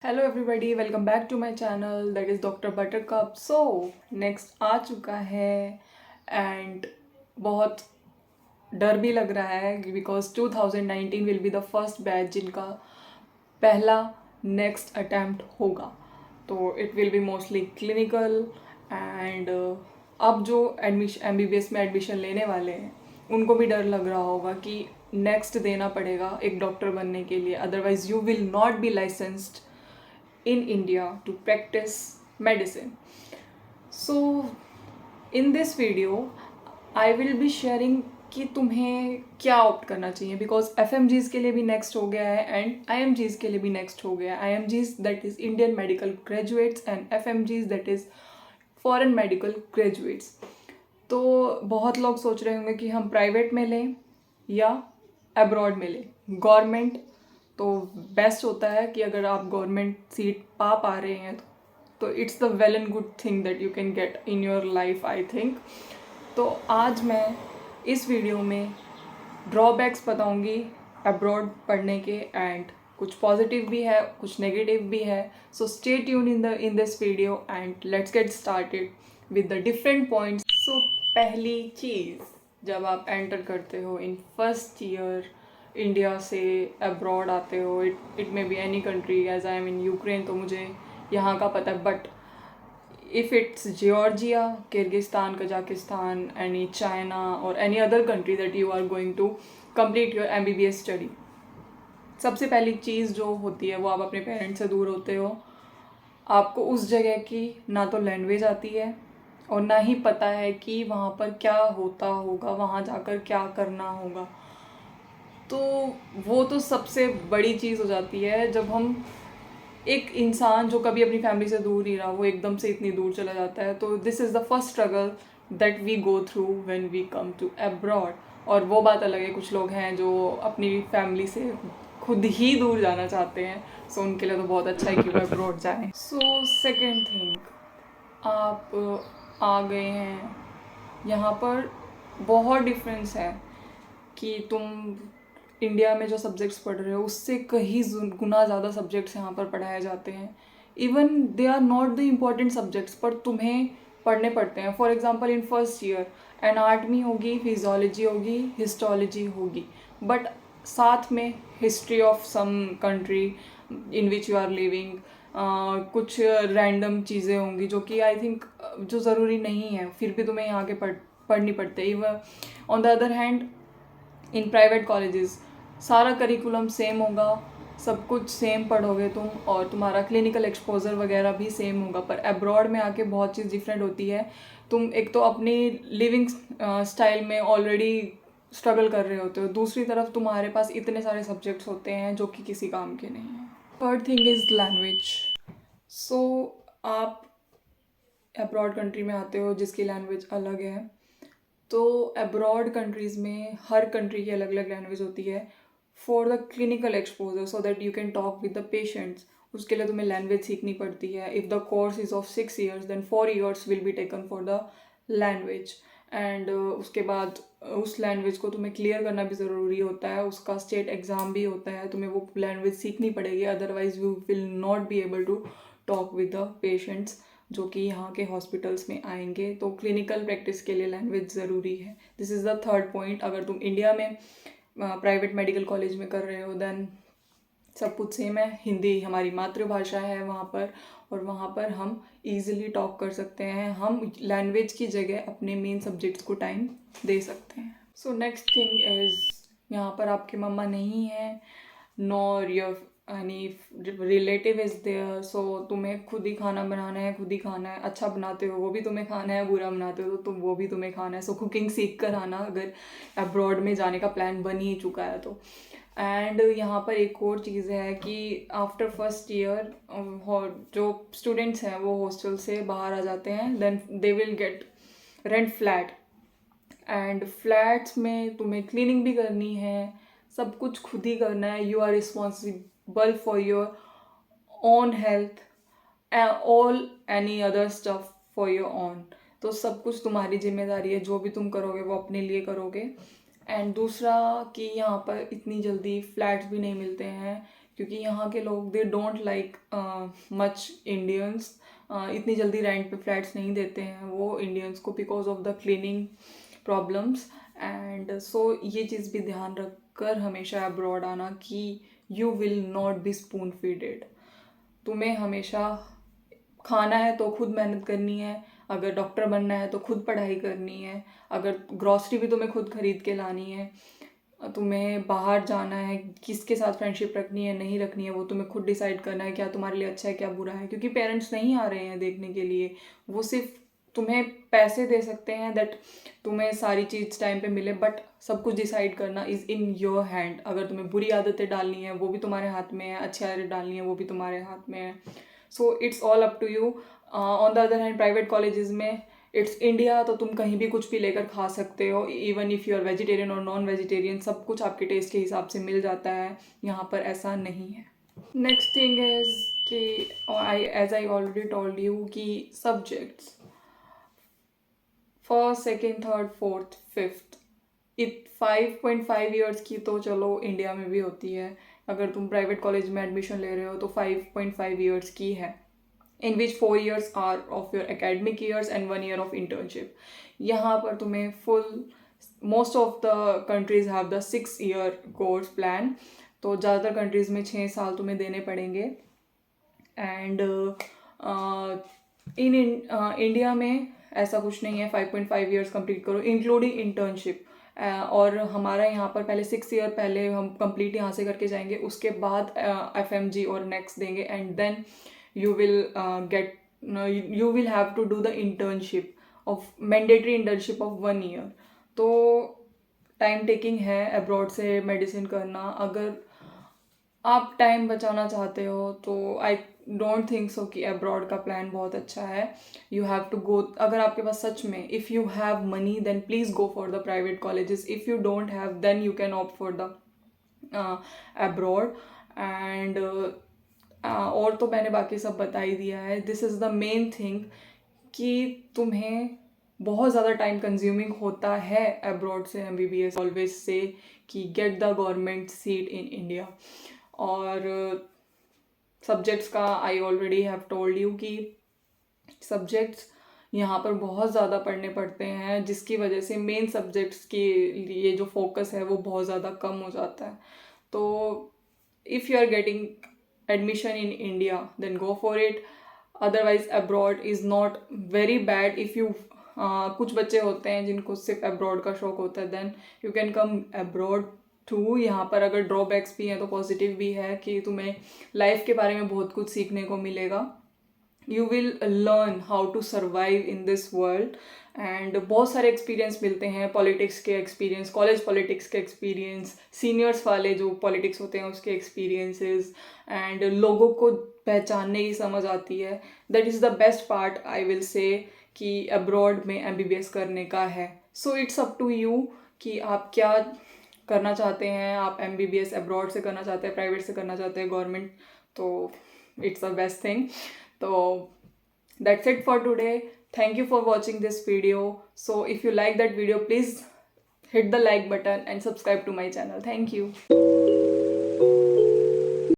Hello everybody, welcome back to my channel that is doctor Buttercup. So next आ चुका है and बहुत डर भी लग रहा है because 2019 will be the first batch जिनका पहला नेक्स्ट अटैम्प्ट होगा। तो it will be mostly clinical and अब जो MBBS में एडमिशन लेने वाले हैं उनको भी डर लग रहा होगा कि नेक्स्ट देना पड़ेगा एक डॉक्टर बनने के लिए, otherwise you will not B licensed in India to practice medicine. So in this video I will be sharing कि तुम्हें क्या ऑप्ट करना चाहिए बिकॉज FMGs के लिए भी नेक्स्ट हो गया है एंड IMGs के लिए भी नेक्स्ट हो गया है। IMGs that is Indian medical graduates and FMGs that is foreign medical graduates. तो बहुत लोग सोच रहे होंगे कि हम प्राइवेट में लें या अब्रॉड में लें। गवर्नमेंट तो बेस्ट होता है कि अगर आप गवर्नमेंट सीट पा रहे हैं तो it's the well and good thing that you can get in your life I think. तो आज मैं इस वीडियो में ड्रॉबैक्स बताऊंगी अब्रॉड पढ़ने के एंड कुछ पॉजिटिव भी है कुछ नेगेटिव भी है। So stay tune in this video and let's get started with the different points. So पहली चीज़, जब आप एंटर करते हो इन फर्स्ट ईयर इंडिया से अब्रॉड आते हो, it may be any country, as I am in Ukraine तो मुझे यहाँ का पता है, but if it's Georgia, Kyrgyzstan, Kazakhstan, any China और any other country that you are going to complete your MBBS study, सबसे पहली चीज़ जो होती है वो आप अपने पेरेंट्स से दूर होते हो। आपको उस जगह की ना तो लैंग्वेज आती है और ना ही पता है कि वहाँ पर क्या होता होगा, वहाँ जाकर क्या करना होगा। तो वो तो सबसे बड़ी चीज़ हो जाती है जब हम एक इंसान जो कभी अपनी फैमिली से दूर नहीं रहा वो एकदम से इतनी दूर चला जाता है। तो this is the first struggle that we go through when we come to abroad. और वो बात अलग है, कुछ लोग हैं जो अपनी फैमिली से खुद ही दूर जाना चाहते हैं, सो उनके लिए तो बहुत अच्छा है कि वो अब्रॉड जाएँ। सो सेकेंड थिंग, आप आ गए हैं यहाँ पर, बहुत डिफरेंस है कि तुम इंडिया में जो सब्जेक्ट्स पढ़ रहे हो उससे कहीं गुना ज़्यादा सब्जेक्ट्स यहाँ पर पढ़ाए जाते हैं। Even they are not the important subjects पर तुम्हें पढ़ने पड़ते हैं। For example in first year anatomy होगी, फिजियोलॉजी होगी, हिस्टोलॉजी होगी, बट साथ में history of some country in which you are living, कुछ रैंडम चीज़ें होंगी जो कि आई थिंक जो ज़रूरी नहीं है, फिर भी तुम्हें यहाँ के पढ़नी पड़ती है। Even on the other hand in private colleges सारा करिकुलम सेम होगा, सब कुछ सेम पढ़ोगे तुम और तुम्हारा क्लिनिकल एक्सपोजर वगैरह भी सेम होगा। पर अब्रॉड में आके बहुत चीज़ डिफरेंट होती है। तुम एक तो अपनी लिविंग स्टाइल में ऑलरेडी स्ट्रगल कर रहे होते हो, दूसरी तरफ तुम्हारे पास इतने सारे सब्जेक्ट्स होते हैं जो कि किसी काम के नहीं हैं। Third thing is language. So आप अब्रॉड कंट्री में आते हो जिसकी लैंग्वेज अलग है, तो अब्रॉड कंट्रीज़ में हर कंट्री की अलग अलग लैंग्वेज होती है for the clinical exposure, so that you can talk with the patients. उसके लिए तुम्हें लैंग्वेज सीखनी पड़ती है। If the course is of 6 years then 4 years will be taken for the language and उसके बाद उस लैंग्वेज को तुम्हें क्लियर करना भी ज़रूरी होता है। उसका स्टेट एग्ज़ाम भी होता है, तुम्हें वो लैंग्वेज सीखनी पड़ेगी, otherwise you will not be able to talk with the patients जो कि यहाँ के हॉस्पिटल्स में आएंगे। तो क्लिनिकल प्रैक्टिस के लिए लैंग्वेज ज़रूरी है। This is the third point. अगर तुम इंडिया में प्राइवेट मेडिकल कॉलेज में कर रहे हो देन सब कुछ सेम है। हिंदी हमारी मातृभाषा है वहाँ पर, और वहाँ पर हम इजीली टॉक कर सकते हैं। हम लैंग्वेज की जगह अपने मेन सब्जेक्ट्स को टाइम दे सकते हैं। सो नेक्स्ट थिंग इज़, यहाँ पर आपके मम्मा नहीं है nor your any relative is there, so तुम्हें खुद ही खाना बनाना है, खुद ही खाना है। अच्छा बनाते हो वो भी तुम्हें खाना है, बुरा बनाते हो तो तुम वो भी तुम्हें खाना है। सो कुकिंग सीख कर आना अगर अब्रॉड में जाने का प्लान बन ही चुका है तो। एंड यहाँ पर एक और चीज़ है कि आफ्टर फर्स्ट ईयर जो स्टूडेंट्स हैं वो हॉस्टल से बाहर आ जाते हैं, then they will get rent flat and flats में तुम्हें क्लीनिंग भी करनी है, सब कुछ खुद ही करना है। You are responsible for your own health all any other stuff for your own. तो सब कुछ तुम्हारी जिम्मेदारी है, जो भी तुम करोगे वो अपने लिए करोगे। एंड दूसरा कि यहाँ पर इतनी जल्दी फ्लैट्स भी नहीं मिलते हैं क्योंकि यहाँ के लोग they don't like much Indians, इतनी जल्दी रेंट पे फ्लैट्स नहीं देते हैं वो इंडियंस को because of the cleaning problems. And so ये चीज़ भी ध्यान रख कर हमेशा अब्रॉड आना कि you will not B spoon feeded. तुम्हें हमेशा खाना है तो खुद मेहनत करनी है, अगर डॉक्टर बनना है तो खुद पढ़ाई करनी है, अगर ग्रॉसरी भी तुम्हें खुद खरीद के लानी है, तुम्हें बाहर जाना है, किसके साथ फ्रेंडशिप रखनी है नहीं रखनी है वो तुम्हें खुद डिसाइड करना है, क्या तुम्हारे लिए अच्छा है क्या बुरा है। क्योंकि पेरेंट्स नहीं आ रहे हैं देखने के लिए, वो सिर्फ तुम्हें पैसे दे सकते हैं दैट तुम्हें सारी चीज़ टाइम पे मिले, बट सब कुछ डिसाइड करना इज़ इन योर हैंड। अगर तुम्हें बुरी आदतें डालनी है वो भी तुम्हारे हाथ में है, अच्छी आदतें डालनी है वो भी तुम्हारे हाथ में है। So it's all up to you. On the other hand private colleges में इट्स इंडिया, तो तुम कहीं भी कुछ भी लेकर खा सकते हो, even if you are vegetarian और नॉन वेजिटेरियन, सब कुछ आपके टेस्ट के हिसाब से मिल जाता है। यहाँ पर ऐसा नहीं है। नेक्स्ट थिंग इज़ कि आई ऑलरेडी टोल्ड यू कि subjects first second third fourth fifth 5.5 years की तो चलो इंडिया में भी होती है, अगर तुम प्राइवेट कॉलेज में एडमिशन ले रहे हो तो 5.5 ईयर्स की है, in which 4 years are of your academic years and 1 year of internship. यहाँ पर तुम्हें most of the countries have the 6 year course plan, तो ज़्यादातर कंट्रीज़ में 6 साल तुम्हें देने पड़ेंगे। एंड इन इंडिया में ऐसा कुछ नहीं है 5.5 ईयर्स कंप्लीट करो इंक्लूडिंग इंटर्नशिप। और हमारा यहाँ पर पहले 6 ईयर पहले हम कंप्लीट यहाँ से करके जाएंगे, उसके बाद FMG और नेक्स्ट देंगे, and then you will have to do the internship of mandatory internship of 1 year। तो टाइम टेकिंग है अब्रॉड से मेडिसिन करना। अगर आप टाइम बचाना चाहते हो तो आई डोंट थिंक सो कि अब्रॉड का प्लान बहुत अच्छा है। यू हैव टू गो, अगर आपके पास सच में if you have money then please go for the private colleges, if you don't have then you can opt for the abroad. And और तो मैंने बाकी सब बता ही दिया है। This is the main thing कि तुम्हें बहुत ज़्यादा टाइम कंज्यूमिंग होता है अब्रॉड से MBBS ऑलवेज से कि get the government seat in India. और सब्जेक्ट्स का I already have told you कि सब्जेक्ट्स यहाँ पर बहुत ज़्यादा पढ़ने पड़ते हैं, जिसकी वजह से मेन सब्जेक्ट्स के लिए जो फोकस है वो बहुत ज़्यादा कम हो जाता है। तो if you are getting admission in India then go for it, otherwise abroad is not very bad if you कुछ बच्चे होते हैं जिनको सिर्फ abroad का शौक होता है then you can come abroad too। यहाँ पर अगर ड्रॉबैक्स भी हैं तो पॉजिटिव भी है कि तुम्हें लाइफ के बारे में बहुत कुछ सीखने को मिलेगा। You will learn how to survive in this world, and बहुत सारे एक्सपीरियंस मिलते हैं, पॉलिटिक्स के एक्सपीरियंस, कॉलेज पॉलिटिक्स के एक्सपीरियंस, सीनियर्स वाले जो पॉलिटिक्स होते हैं उसके एक्सपीरियंसेस, एंड लोगों को पहचानने की समझ आती है। That is the best part I will say कि अब्रॉड में MBBS करने का है। So it's up to you कि आप क्या करना चाहते हैं। आप MBBS अब्रॉड से करना चाहते हैं, प्राइवेट से करना चाहते हैं, गवर्नमेंट, तो it's the best thing. So that's it for today. Thank you for watching this video. So if you like that video, please hit the like button and subscribe to my channel. Thank you.